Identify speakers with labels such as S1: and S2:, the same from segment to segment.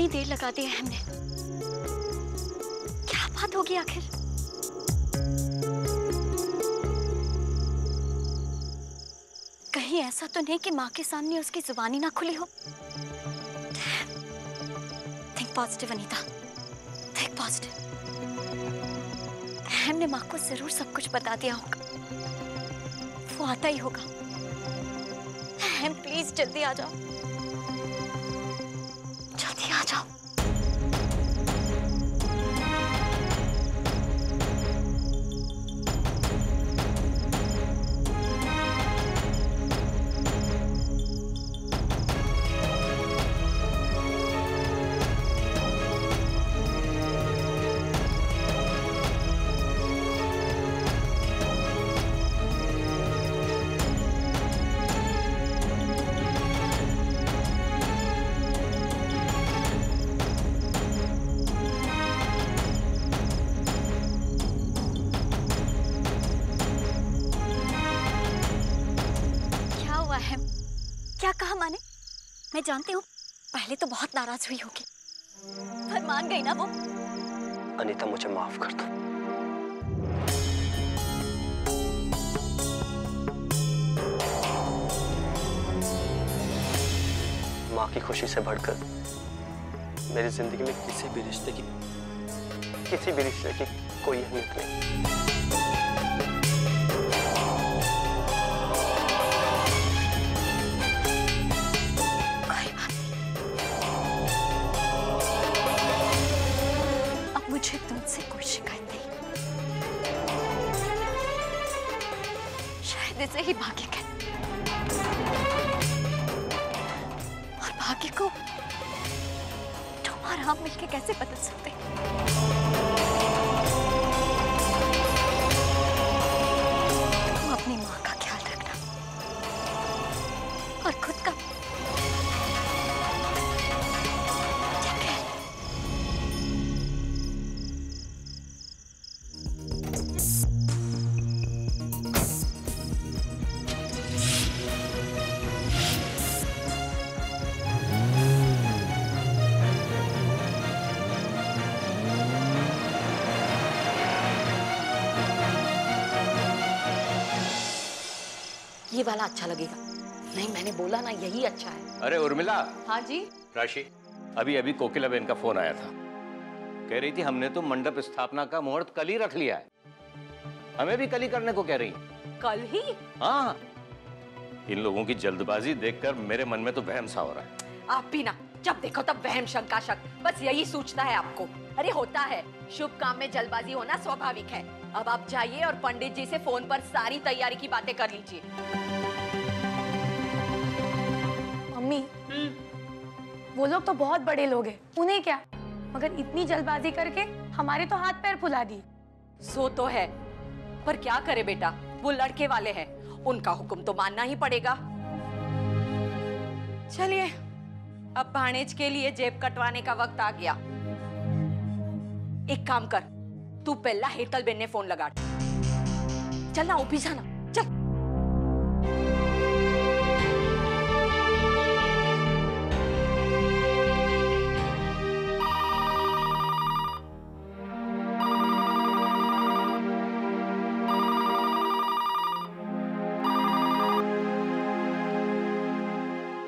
S1: इतनी देर लगा दी है हमने। क्या बात होगी आखिर? कहीं ऐसा तो नहीं कि माँ के सामने उसकी जुबानी ना खुली हो? Think positive Anita, think positive. हमने माँ को जरूर सब कुछ बता दिया होगा, वो आता ही होगा। हम प्लीज जल्दी आ जाओ, जल्दी आ जाओ। क्या कहा माने? मैं जानती हूँ पहले तो बहुत नाराज हुई होगी, पर मान गई ना वो।
S2: अनीता मुझे माफ कर दो। माँ की खुशी से बढ़कर मेरी जिंदगी में किसी भी रिश्ते की कोई अहमियत नहीं।
S1: मुझे तुमसे कोई शिकायत नहीं, शायद इसे ही भाग्य कहते हैं। और भाग्य को तुम और हम मिलके कैसे बदल सकते हैं? तुम अपनी माँ का ख्याल रखना और खुद का।
S3: ये वाला अच्छा लगेगा। नहीं, मैंने बोला ना, यही अच्छा है।
S4: अरे उर्मिला।
S3: हाँ जी।
S4: राशि, अभी कोकिला बहन का फोन आया था। कह रही थी हमने तो मंडप स्थापना का मुहूर्त कल ही रख लिया है। हमें भी कल ही करने को कह रही।
S3: कल ही?
S4: हाँ। इन लोगों की जल्दबाजी देखकर मेरे मन में तो वहम सा हो रहा है।
S3: आप भी ना, जब देखो तब वहम शंका शक, बस यही सोचता है आपको। अरे होता है, शुभ काम में जल्दबाजी होना स्वाभाविक है। अब आप जाइए और पंडित जी से फोन पर सारी तैयारी की बातें कर लीजिए।
S5: मम्मी, वो लोग तो बहुत बड़े लोग हैं, उन्हें क्या, मगर इतनी जल्दबाजी करके हमारे तो हाथ पैर फुला दिए।
S3: सो तो है, पर क्या करे बेटा, वो लड़के वाले हैं, उनका हुक्म तो मानना ही पड़ेगा। चलिए, अब भाणेज के लिए जेब कटवाने का वक्त आ गया। एक काम कर, तू पहला हेतल बेन ने फोन लगा। चल ना, ऑफिस जाना, चल।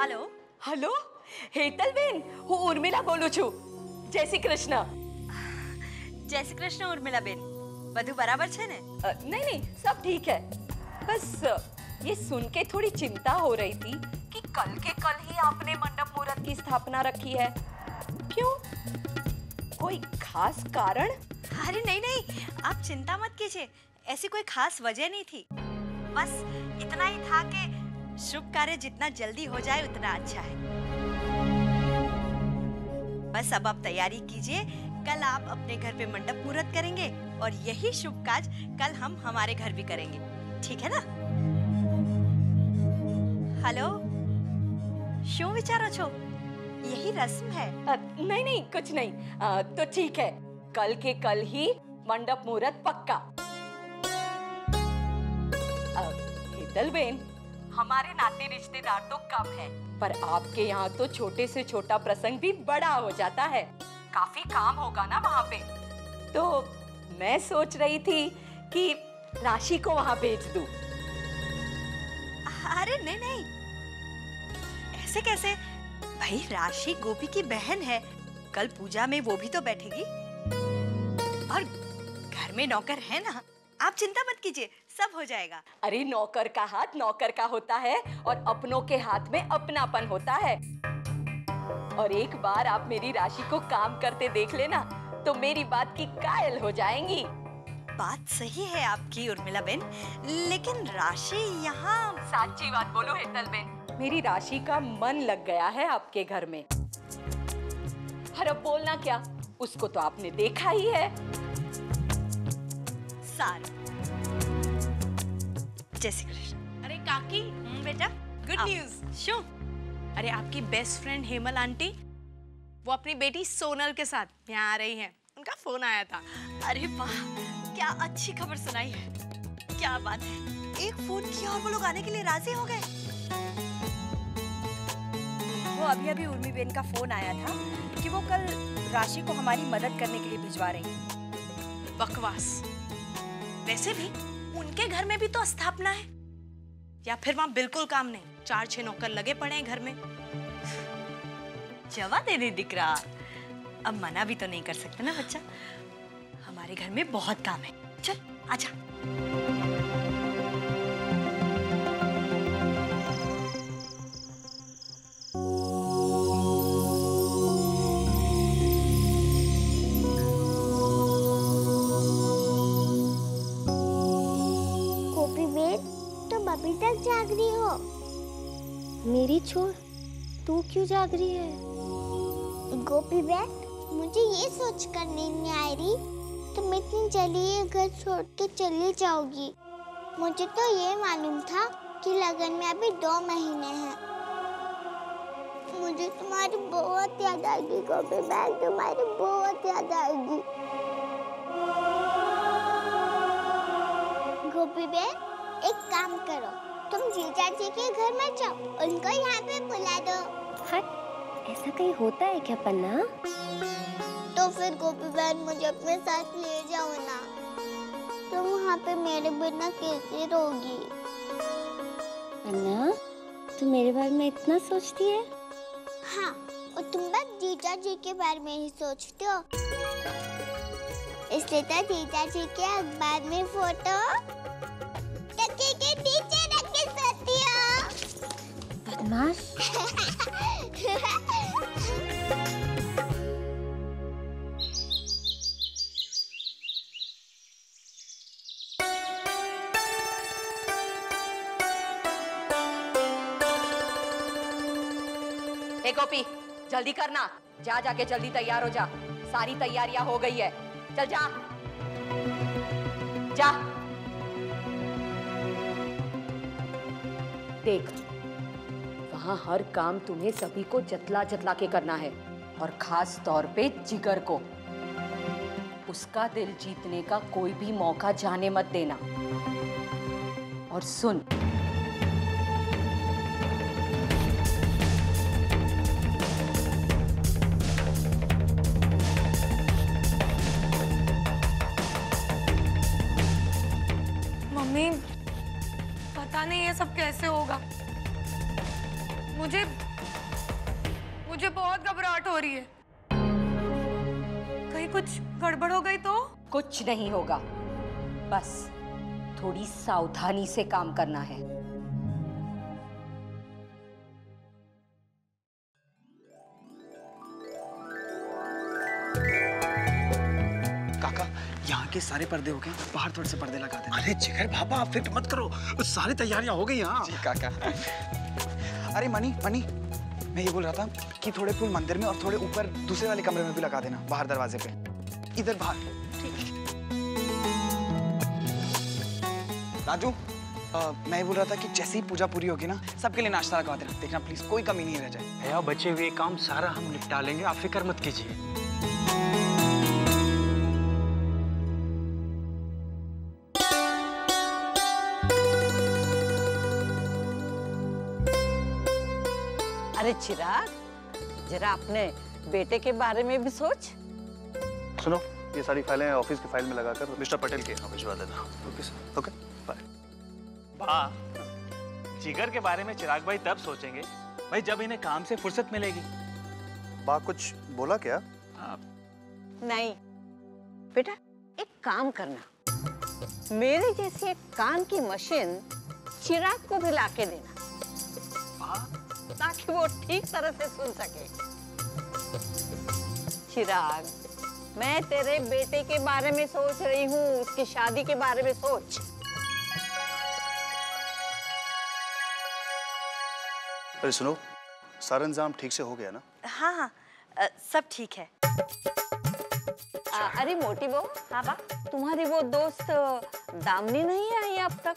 S6: हेलो
S3: हेलो, हेतल बेन, હું ઉર્મિલા બોલું છું। જય શ્રી કૃષ્ણ।
S6: जय श्री कृष्ण उर्मिला बेन, બધું બરાબર છે ને?
S3: नहीं, सब ठीक है। बस ये सुन के थोड़ी चिंता हो रही थी कि कल के कल ही आपने मंडप मुहूर्त की स्थापना रखी है। क्यों? कोई खास कारण?
S6: अरे नहीं, आप चिंता मत कीजिए, ऐसी कोई खास वजह नहीं थी। बस इतना ही था कि शुभ कार्य जितना जल्दी हो जाए उतना अच्छा है। बस अब आप तैयारी कीजिए, कल आप अपने घर पे मंडप मुहूर्त करेंगे और यही शुभ काज कल हम हमारे घर भी करेंगे, ठीक है ना? हेलो, शू विचारो छो? यही रस्म है।
S3: नहीं, कुछ नहीं। तो ठीक है, कल के कल ही मंडप मुहूर्त पक्का। हेतल बेन, हमारे नाते रिश्तेदार तो कम है, पर आपके यहाँ तो छोटे से छोटा प्रसंग भी बड़ा हो जाता है। काफी काम होगा ना वहाँ पे, तो मैं सोच रही थी कि राशि को वहाँ भेज दूं।
S6: अरे नहीं नहीं, ऐसे कैसे? भाई राशि गोपी की बहन है, कल पूजा में वो भी तो बैठेगी। और घर में नौकर है ना, आप चिंता मत कीजिए, सब हो जाएगा।
S3: अरे नौकर का हाथ नौकर का होता है और अपनों के हाथ में अपनापन होता है। और एक बार आप मेरी राशि को काम करते देख लेना तो मेरी बात की कायल हो जाएंगी।
S6: बात सही है आपकी उर्मिला बेन, लेकिन राशि यहाँ।
S3: सच्ची बात बोलो हेतल बेन, मेरी राशि का मन लग गया है आपके घर में। और अब बोलना क्या, उसको तो आपने देखा ही है।
S6: सारू, जय श्री कृष्ण।
S7: अरे काकी,
S6: बेटा
S7: गुड न्यूज। शो, अरे आपकी बेस्ट फ्रेंड हेमल आंटी वो अपनी बेटी सोनल के साथ यहाँ आ रही हैं। उनका फोन आया था।
S6: अरे वाह, क्या अच्छी खबर सुनाई है, क्या बात है। एक फोन किया और वो लोग आने के लिए राजी हो गए। वो अभी अभी उर्मी बेन का फोन आया था कि वो कल राशि को हमारी मदद करने के लिए भिजवा रही हैं।
S7: बकवास। वैसे भी उनके घर में भी तो स्थापना है, या फिर वहाँ बिल्कुल काम नहीं, 4-6 नौकर लगे पड़े हैं घर में।
S6: जवा दे दे दिकरा, अब मना भी तो नहीं कर सकते ना बच्चा। हमारे घर में बहुत काम है, चल आजा।
S8: गोपी बेन, तुम अभी तक जाग रही हो? मेरी छोड़, तू क्यों जाग रही है? गोपी बेन, मुझे ये सोचकर नींद नहीं आ रही तुम इतनी जल्दी ये घर छोड़ के चली जाओगी। मुझे तो ये मालूम था कि लगन में अभी 2 महीने हैं। मुझे तुम्हारी बहुत याद आएगी गोपी बेन, तुम्हारी बहुत याद आएगी। गोपी बेन, एक काम करो, तुम जीजा जी के घर में जाओ, उनको यहाँ पे बुला दो। हट, ऐसा कहीं होता है क्या पन्ना? तो फिर गोपी बहन मुझे अपने साथ ले जाओ ना, तुम वहाँ पे मेरे बिना कैसे रहोगी? पन्ना, तू मेरे बारे में इतना सोचती है? हाँ, और तुम बस जीजा जी के बारे में ही सोचते हो, इसलिए तो जीजा जी के अखबार में फोटो तकिए के नीचे रख के सोती हो। बदमाश।
S3: ए गोपी, जल्दी करना, जा जाके जल्दी तैयार हो जा। सारी तैयारियां हो गई है, चल जा जा। देख, वहां हर काम तुम्हें सभी को जतला जतला के करना है, और खास तौर पे जिगर को। उसका दिल जीतने का कोई भी मौका जाने मत देना। और सुन,
S5: मम्मी, पता नहीं ये सब कैसे होगा। मुझे बहुत घबराहट हो रही है। कहीं कुछ गड़बड़ हो गई तो?
S3: कुछ नहीं होगा, बस थोड़ी सावधानी से काम करना है।
S9: काका, यहाँ के सारे पर्दे हो गए, बाहर थोड़े से पर्दे लगा देना। अरे जिगर बाबा, आप फिक्र मत करो, सारी तैयारियां हो गई यहाँ। जी काका। अरे मनी, मैं ये बोल रहा था कि थोड़े फूल मंदिर में और थोड़े ऊपर दूसरे वाले कमरे में भी लगा देना, बाहर दरवाजे पे, इधर बाहर। राजू, मैं ये बोल रहा था कि जैसे ही पूजा पूरी होगी ना, सबके लिए नाश्ता लगा देना, देखना प्लीज कोई कमी नहीं रह जाए।
S10: भैया, बचे हुए काम सारा हम निपटा लेंगे, आप फिक्र मत कीजिए।
S11: अरे चिराग, जरा अपने बेटे के बारे में भी सोच।
S2: सुनो, ये सारी फाइलें ऑफिस की फाइल में लगाकर मिस्टर पटेल के यहाँ भिजवा देना। Okay sir. Okay bye.
S12: जिगर के बारे में चिराग भाई तब सोचेंगे भाई जब इन्हें काम से फुर्सत मिलेगी।
S2: बा कुछ बोला क्या?
S11: नहीं बेटा, एक काम करना, मेरे जैसी एक कान की मशीन चिराग को भी लाके देना ताकि वो ठीक तरह से सुन सके। चिराग, मैं तेरे बेटे के बारे में सोच रही हूँ, उसकी शादी के बारे में सोच।
S2: अरे सुनो, सारा इंतजाम ठीक से हो गया ना?
S6: हाँ हाँ, सब ठीक है।
S11: अरे मोटी बहू। हाँ बा, तुम्हारी वो दोस्त दामिनी नहीं आई अब तक?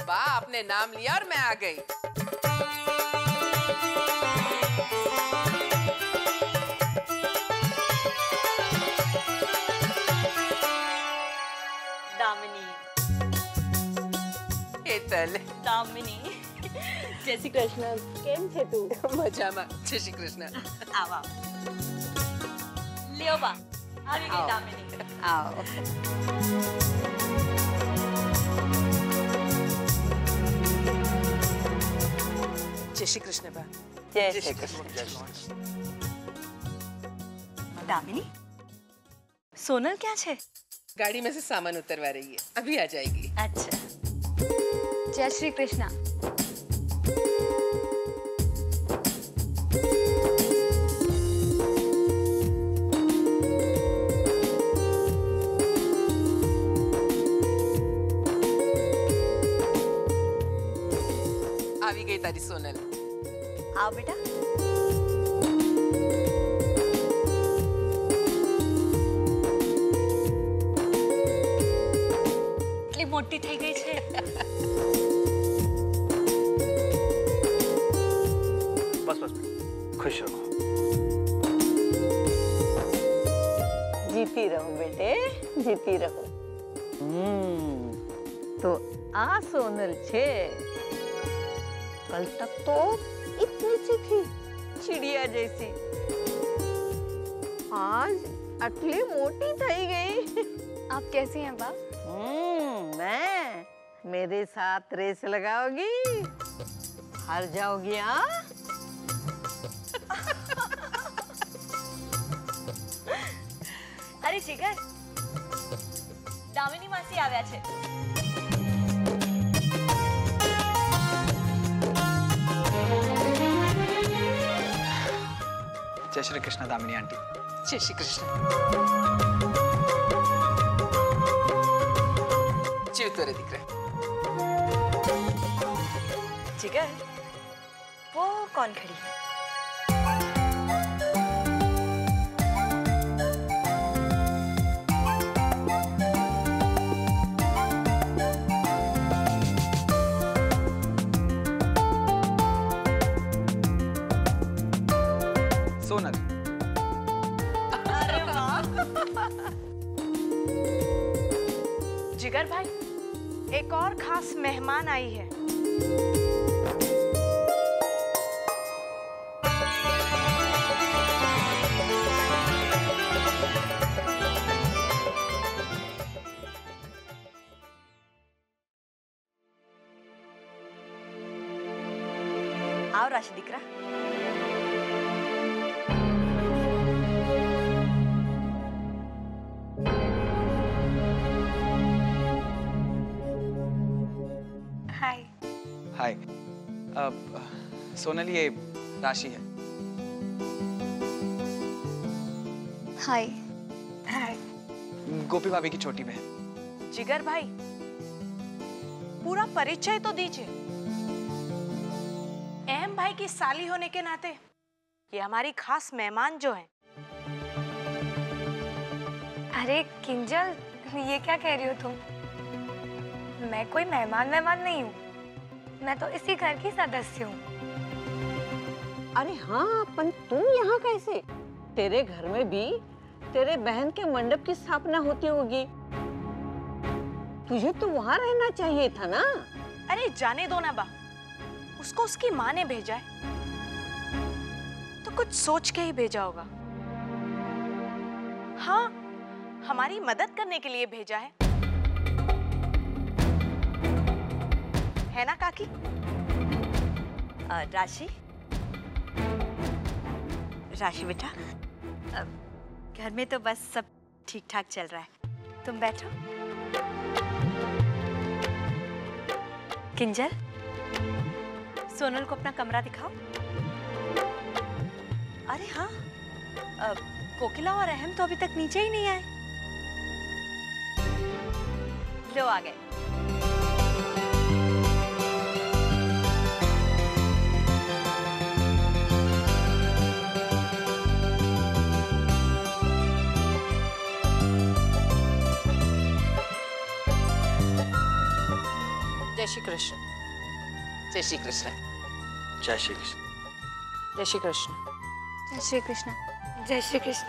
S13: बा, आपने नाम लिया और मैं आ गई।
S6: दामिनी।
S13: हेतल।
S6: दामिनी। जय श्री कृष्ण।
S11: केम छे तू?
S13: मजामा। जय श्री कृष्ण।
S6: आवा। लियो बा, आ गई दामिनी।
S11: आओ।
S13: जय श्री कृष्ण बा।
S11: जय श्री कृष्ण।
S6: दामिनी, सोनल क्या छे?
S13: गाड़ी में से सामान उतरवा रही है, अभी आ जाएगी।
S6: अच्छा।
S5: जय श्री कृष्णा।
S13: આવી ગઈ તારી સોનલ।
S6: आओ बेटा। એટલી મોટી થઈ ગઈ છે।
S2: बस बस, खुश रहो।
S11: जीती रहो बेटे, जीती रहो। तो आ सोनल छे, कल तक तो इतनी सी थी, चिड़िया जैसी, आज अटली मोटी थई गई।
S5: आप कैसी हैं बा?
S11: मैं, मेरे साथ रेस लगाओगी, हार जाओगी। हाँ,
S6: अरे जिगर, दामिनी मासी આવ્યા છે।
S9: जय श्री कृष्ण दामिनी आंटी।
S13: जय श्री कृष्ण। जीवतो रे दीकरा।
S6: जिगर, वो कौन खड़ी है?
S9: सोनल।
S6: अरे वाह।
S7: जिगर भाई, एक और खास मेहमान आई है।
S6: आओ राशि दीकरा।
S7: हाय।
S9: हाय। सोनल, ये राशि है।
S5: हाय।
S7: हाय।
S9: गोपी भाभी की छोटी बहन।
S7: जिगर भाई, पूरा परिचय तो दीजिए। अहम भाई की साली होने के नाते ये हमारी खास मेहमान जो है।
S5: अरे किंजल, ये क्या कह रही हो तुम? मैं कोई मेहमान नहीं हूँ, मैं तो इसी घर की सदस्य हूँ।
S11: अरे हाँ, अपन तू यहाँ कैसे? तेरे घर में भी तेरे बहन के मंडप की स्थापना होती होगी, तुझे तो वहाँ रहना चाहिए था ना।
S7: अरे जाने दो ना बा, उसको उसकी माँ ने भेजा है तो कुछ सोच के ही भेजा होगा। हाँ, हमारी मदद करने के लिए भेजा है ना काकी?
S6: राशि, राशि बेटा, घर में तो बस सब ठीक ठाक चल रहा है, तुम बैठो। किंजल, सोनल को अपना कमरा दिखाओ। अरे हाँ, कोकिला और अहम तो अभी तक नीचे ही नहीं आए। लो आ गए।
S7: जय श्री कृष्ण।
S13: जय श्री कृष्ण।
S2: जय श्री कृष्ण।
S7: जय श्री कृष्ण।
S5: जय श्री कृष्ण। जय श्री कृष्ण।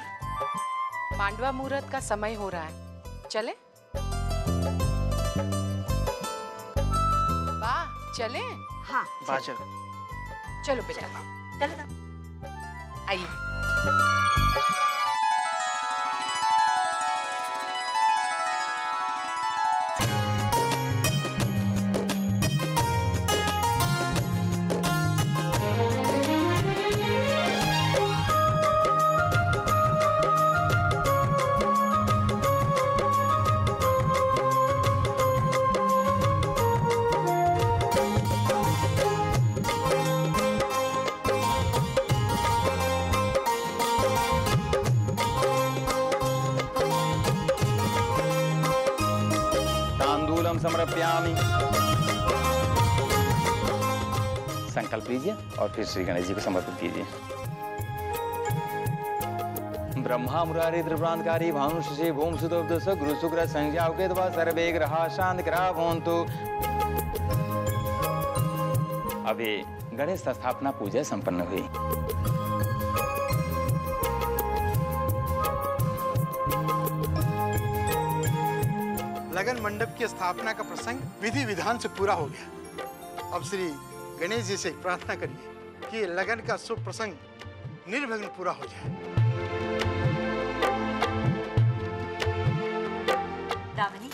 S13: मांडवा मुहूर्त का समय हो रहा है, चले? वाह, चले?
S6: हाँ
S13: चलो बेटा,
S6: चलो।
S13: आइए।
S14: समर्पयामि। संकल्प लीजिए और फिर श्री गणेश जी को समर्पित कीजिए। ब्रह्मा मुरारी त्रिपुरांतकारी भानुषे भूम सुदोष गुरु शुक्र संज्ञा उकेतवा सर्वे ग्रहा शांति ग्रहा भवन्तु। अभी गणेश स्थापना पूजा संपन्न हुई।
S15: लगन मंडप की स्थापना का प्रसंग विधि विधान से पूरा हो गया। अब श्री गणेश जी से प्रार्थना करिए कि लगन का शुभ प्रसंग निर्विघ्न पूरा हो जाए।
S6: दामिनी,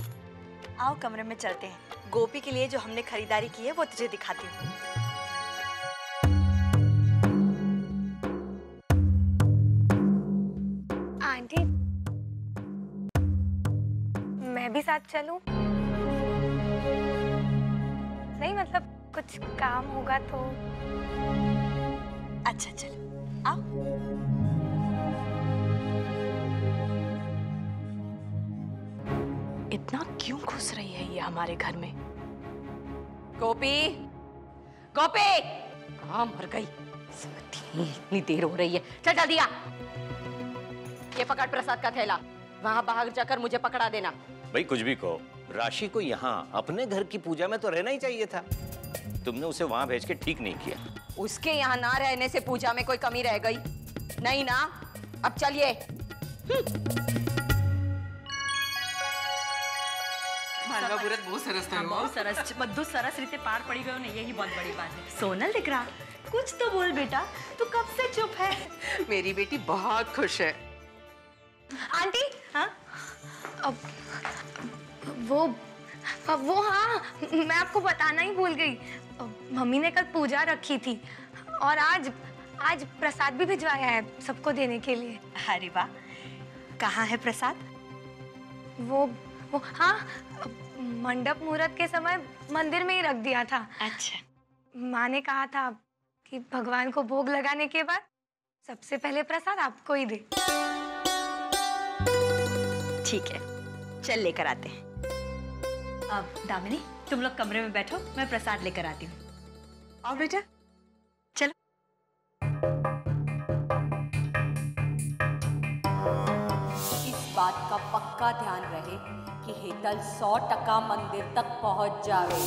S6: आओ कमरे में चलते हैं। गोपी के लिए जो हमने खरीदारी की है वो तुझे दिखाती हूँ।
S5: आंटी, मैं भी साथ चलूं? नहीं, मतलब कुछ काम होगा तो।
S6: अच्छा चलो, आओ।
S7: इतना क्यों घुस रही है ये हमारे घर में?
S3: गोपी, गोपी, कहाँ मर गई? इतनी देर हो रही है, चल जल्दी आ। ये पकड़ प्रसाद का थैला, वहां बाहर जाकर मुझे पकड़ा देना।
S4: भाई कुछ भी कहो, राशि को यहाँ अपने घर की पूजा में तो रहना ही चाहिए था। तुमने उसे वहां भेज के ठीक नहीं किया।
S3: उसके यहाँ ना रहने से पूजा में कोई कमी रह गई? नहीं ना? अब चलिए।
S13: मांडवा मुहूर्त बहुत सरस थयो।
S6: बहुत सरस, બધું સરસ રીતે પાર પડી ગયો ને, यही बहुत बड़ी बात है। सोनल दिख रहा, कुछ तो बोल बेटा, तू कब से चुप है?
S13: मेरी बेटी बहुत खुश है।
S5: आंटी,
S6: हाँ?
S5: अब वो हाँ, मैं आपको बताना ही भूल गई। मम्मी ने कल पूजा रखी थी और आज प्रसाद भी भिजवाया है सबको देने के लिए।
S6: अरे वाह, कहाँ है प्रसाद?
S5: वो हाँ, मंडप मुहूर्त के समय मंदिर में ही रख दिया था।
S6: अच्छा।
S5: माँ ने कहा था कि भगवान को भोग लगाने के बाद सबसे पहले प्रसाद आपको ही दे।
S6: ठीक है, चल लेकर आते हैं। अब दामिनी, तुम लोग कमरे में बैठो, मैं प्रसाद लेकर आती हूँ। और बेटा चलो।
S3: इस बात का पक्का ध्यान रहे कि हेतल 100% मंदिर तक पहुंच जावे।